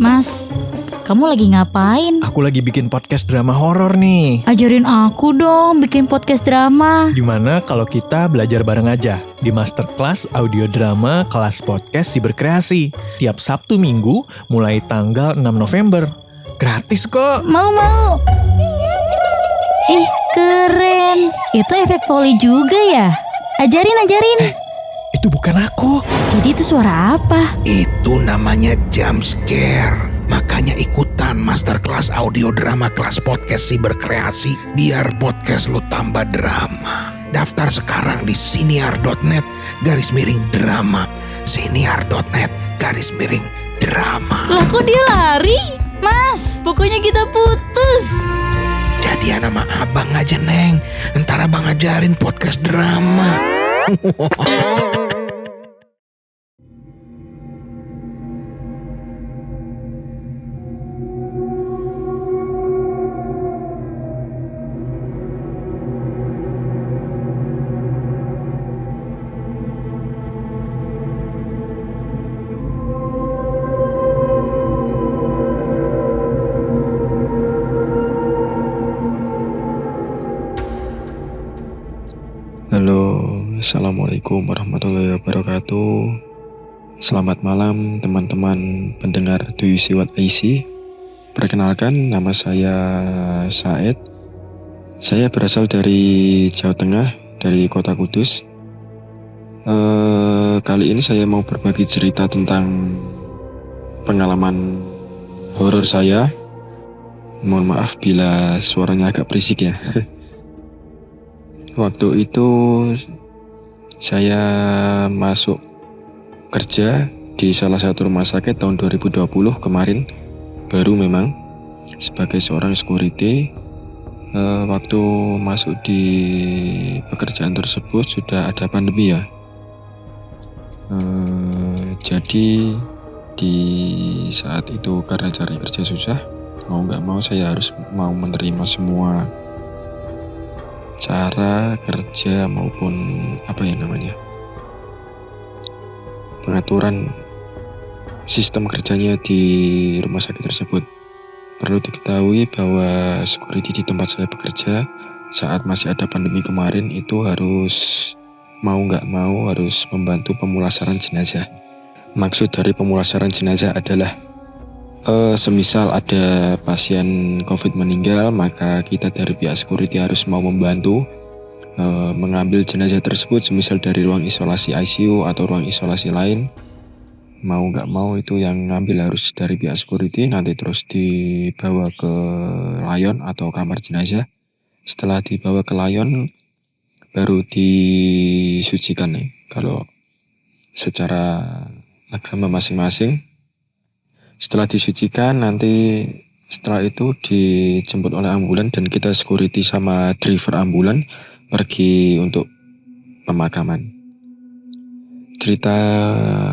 Mas, kamu lagi ngapain? Aku lagi bikin podcast drama horor nih. Ajarin aku dong bikin podcast drama. Gimana kalau kita belajar bareng aja di Masterclass Audio Drama Kelas Podcast Siberkreasi. Tiap Sabtu Minggu mulai tanggal 6 November. Gratis kok. Mau. Ih, keren. Itu efek Foley juga ya? Ajarin. Itu bukan aku. Jadi itu suara apa? Itu namanya jump scare. Makanya ikutan Masterclass Audio Drama Kelas Podcast Siberkreasi biar podcast lu tambah drama. Daftar sekarang di siniar.net/drama. Siniar.net/drama. Lah kok dia lari? Mas, pokoknya kita putus. Jadian sama abang aja, Neng. Ntar abang ajarin podcast drama. Halo, Assalamualaikum warahmatullahi wabarakatuh. Selamat malam teman-teman pendengar Do You See What I See. Perkenalkan, nama saya Said. Saya berasal dari Jawa Tengah, dari kota Kudus. Kali ini saya mau berbagi cerita tentang pengalaman horor saya. Mohon maaf bila suaranya agak berisik ya. Waktu itu saya masuk kerja di salah satu rumah sakit tahun 2020 kemarin, baru memang sebagai seorang security. Waktu masuk di pekerjaan tersebut sudah ada pandemi ya. Jadi di saat itu karena cari kerja susah, mau nggak mau saya harus mau menerima semua cara kerja maupun pengaturan sistem kerjanya di rumah sakit tersebut. Perlu diketahui bahwa security di tempat saya bekerja saat masih ada pandemi kemarin itu harus harus membantu pemulasaran jenazah. Maksud dari pemulasaran jenazah adalah semisal ada pasien COVID meninggal, maka kita dari pihak security harus mau membantu mengambil jenazah tersebut, semisal dari ruang isolasi ICU atau ruang isolasi lain. Mau nggak mau itu yang ngambil harus dari pihak security, nanti terus dibawa ke layon atau kamar jenazah. Setelah dibawa ke layon, baru disucikan nih, kalau secara agama masing-masing. Setelah disucikan, nanti setelah itu dijemput oleh ambulan dan kita security sama driver ambulan pergi untuk pemakaman. Cerita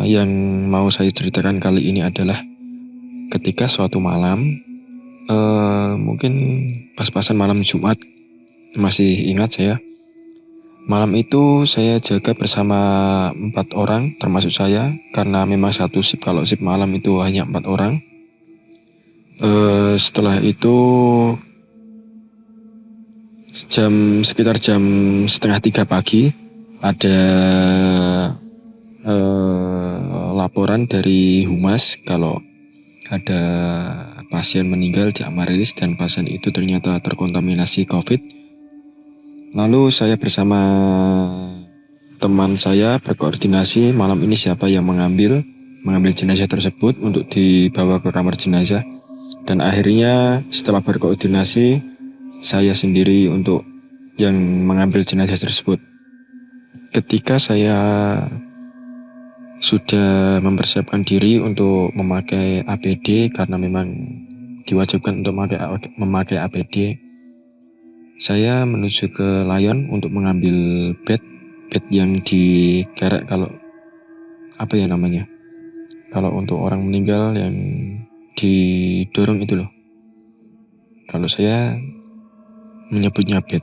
yang mau saya ceritakan kali ini adalah ketika suatu malam, mungkin pas-pasan malam Jumat, masih ingat saya. Malam itu saya jaga bersama 4 orang termasuk saya, karena memang satu shift, kalau shift malam itu hanya 4 orang. Setelah itu sekitar jam 2:30 pagi ada laporan dari humas kalau ada pasien meninggal di Amaryllis dan pasien itu ternyata terkontaminasi COVID. Lalu saya bersama teman saya berkoordinasi malam ini siapa yang mengambil jenazah tersebut untuk dibawa ke kamar jenazah. Dan akhirnya setelah berkoordinasi, saya sendiri untuk yang mengambil jenazah tersebut. Ketika saya sudah mempersiapkan diri untuk memakai APD, karena memang diwajibkan untuk memakai APD, saya menuju ke layon untuk mengambil bed yang dikerek, kalau kalau untuk orang meninggal yang didorong itu loh. Kalau saya menyebutnya bed.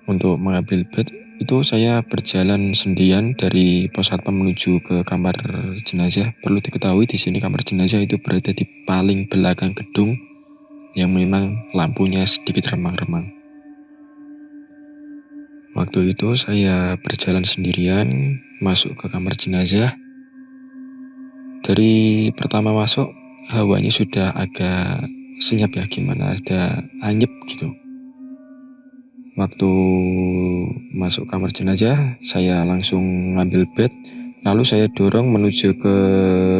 Untuk mengambil bed itu saya berjalan sendirian dari pos satpam menuju ke kamar jenazah. Perlu diketahui di sini kamar jenazah itu berada di paling belakang gedung yang memang lampunya sedikit remang-remang. Waktu itu saya berjalan sendirian masuk ke kamar jenazah. Dari pertama masuk hawanya sudah agak senyap ya, gimana ada anyep gitu. Waktu masuk kamar jenazah, saya langsung ngambil bed, lalu saya dorong menuju ke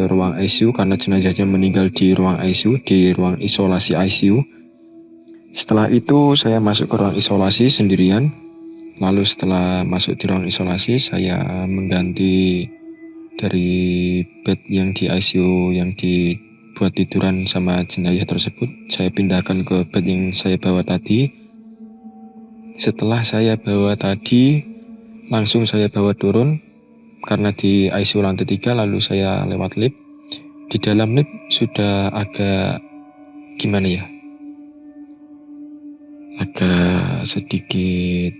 ruang ICU karena jenazahnya meninggal di ruang ICU, di ruang isolasi ICU. Setelah itu saya masuk ke ruang isolasi sendirian. Lalu setelah masuk di ruang isolasi, saya mengganti dari bed yang di ICU yang dibuat tiduran sama jenazah tersebut. Saya pindahkan ke bed yang saya bawa tadi. Setelah saya bawa tadi, langsung saya bawa turun karena di ICU lantai 3, lalu saya lewat lift. Di dalam lift sudah agak gimana ya? Agak sedikit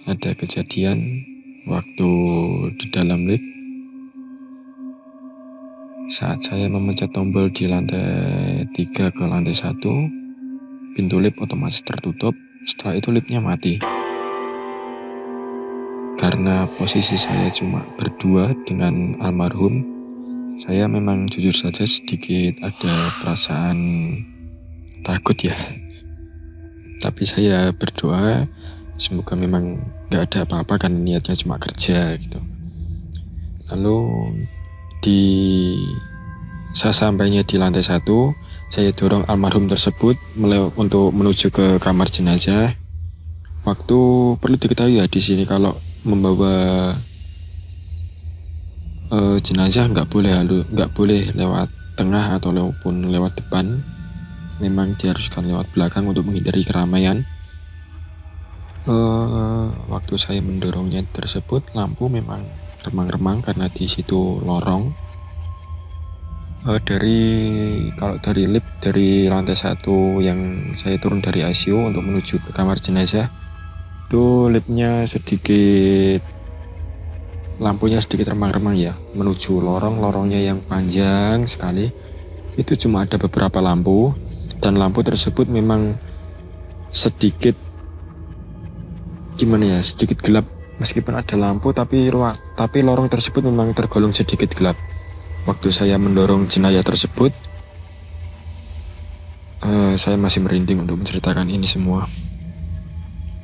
ada kejadian waktu di dalam lift. Saat saya memencet tombol di lantai 3 ke lantai 1, pintu lift otomatis tertutup. Setelah itu liftnya mati. Karena posisi saya cuma berdua dengan almarhum, saya memang jujur saja sedikit ada perasaan takut ya. Tapi saya berdoa semoga memang gak ada apa-apa, kan niatnya cuma kerja gitu. Lalu saya sampainya di lantai 1, saya dorong almarhum tersebut untuk menuju ke kamar jenazah. Waktu perlu diketahui ya, di sini kalau membawa jenazah nggak boleh lewat tengah ataupun lewat depan. Memang diharuskan lewat belakang untuk menghindari keramaian. Waktu saya mendorongnya tersebut, lampu memang remang-remang karena di situ lorong. Kalau dari lift dari lantai 1 yang saya turun dari ICU untuk menuju ke kamar jenazah, itu liftnya sedikit, lampunya sedikit remang-remang ya, menuju lorongnya yang panjang sekali. Itu cuma ada beberapa lampu, dan lampu tersebut memang sedikit gimana ya, sedikit gelap. Meskipun ada lampu tapi lorong tersebut memang tergolong sedikit gelap. Waktu saya mendorong jenazah tersebut, saya masih merinding untuk menceritakan ini semua.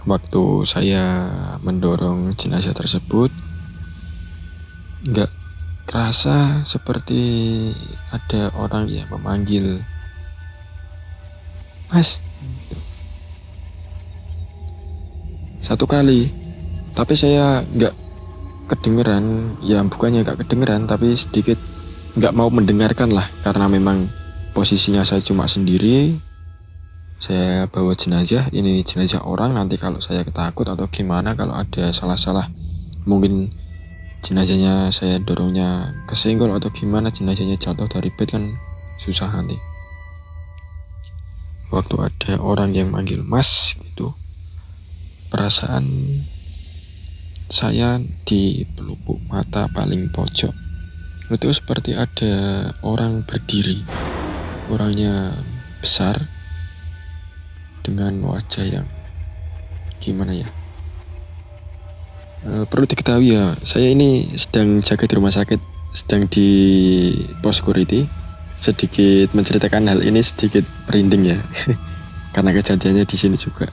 Waktu saya mendorong jenazah tersebut, nggak kerasa seperti ada orang yang memanggil, "Mas." Satu kali, tapi saya nggak kedengeran, ya bukannya nggak kedengeran, tapi sedikit nggak mau mendengarkan lah, karena memang posisinya saya cuma sendiri. Saya bawa jenazah, ini jenazah orang, nanti kalau saya ketakut atau gimana, kalau ada salah-salah, mungkin jenazahnya saya dorongnya kesenggol atau gimana, jenazahnya jatuh dari bed kan susah nanti. Waktu ada orang yang manggil "Mas" gitu, perasaan saya di pelupuk mata paling pojok itu seperti ada orang berdiri. Orangnya besar dengan wajah yang gimana ya, perlu diketahui ya, saya ini sedang jaga di rumah sakit, sedang di pos security. Sedikit menceritakan hal ini sedikit merinding ya karena kejadiannya di sini juga.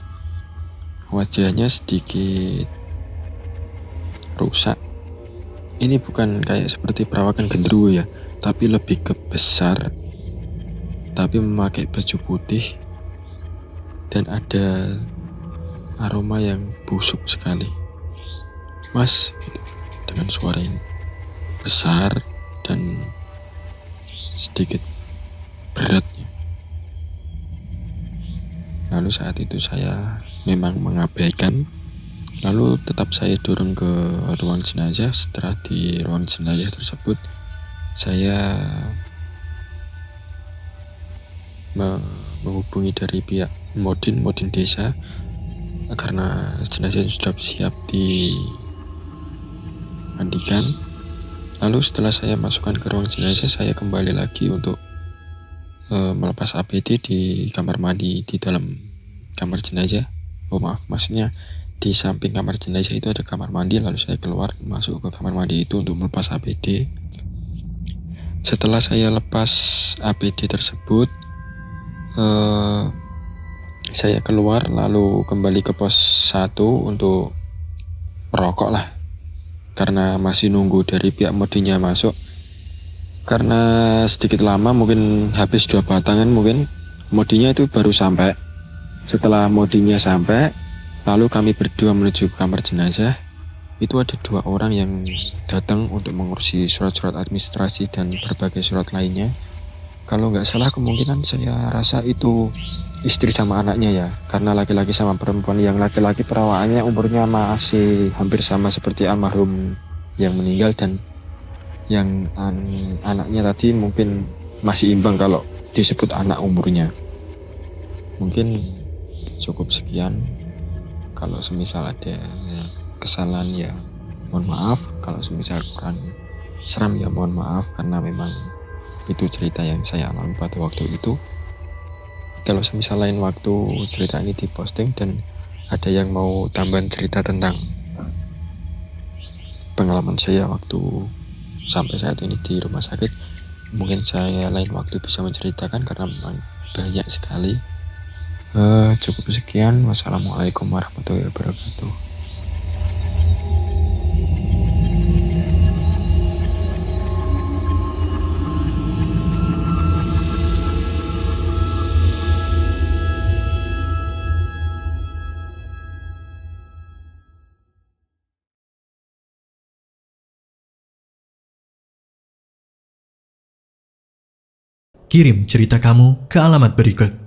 Wajahnya sedikit rusak. Ini bukan kayak seperti perawakan genderuwo ya, tapi lebih ke besar, tapi memakai baju putih dan ada aroma yang busuk sekali. "Mas," gitu, dengan suara yang besar dan sedikit beratnya. Lalu saat itu saya memang mengabaikan. Lalu tetap saya dorong ke ruang jenazah. Setelah di ruang jenazah tersebut, saya menghubungi dari pihak Modin desa karena jenazah sudah siap dimandikan. Lalu setelah saya masukkan ke ruang jenazah, saya kembali lagi untuk melepas APD di kamar mandi di dalam kamar jenazah. Maksudnya di samping kamar jenazah itu ada kamar mandi, lalu saya keluar masuk ke kamar mandi itu untuk melepas APD. Setelah saya lepas APD tersebut, saya keluar lalu kembali ke pos 1 untuk merokok lah, karena masih nunggu dari pihak modinya masuk. Karena sedikit lama, mungkin habis 2 batangan, mungkin modinya itu baru sampai. Setelah modinya sampai, lalu kami berdua menuju ke kamar jenazah. Itu ada 2 orang yang datang untuk mengurusi surat-surat administrasi dan berbagai surat lainnya. Kalau nggak salah kemungkinan saya rasa itu istri sama anaknya ya, karena laki-laki sama perempuan. Yang laki-laki perawaannya umurnya masih hampir sama seperti almarhum yang meninggal, dan yang anaknya tadi mungkin masih imbang kalau disebut anak umurnya. Mungkin cukup sekian. Kalau semisal ada kesalahan ya mohon maaf, kalau semisal kurang seram ya mohon maaf, karena memang itu cerita yang saya alami pada waktu itu. Kalau semisal lain waktu cerita ini diposting dan ada yang mau tambahan cerita tentang pengalaman saya waktu sampai saat ini di rumah sakit, mungkin saya lain waktu bisa menceritakan karena memang banyak sekali. Cukup sekian. Wassalamualaikum warahmatullahi wabarakatuh. Kirim cerita kamu ke alamat berikut.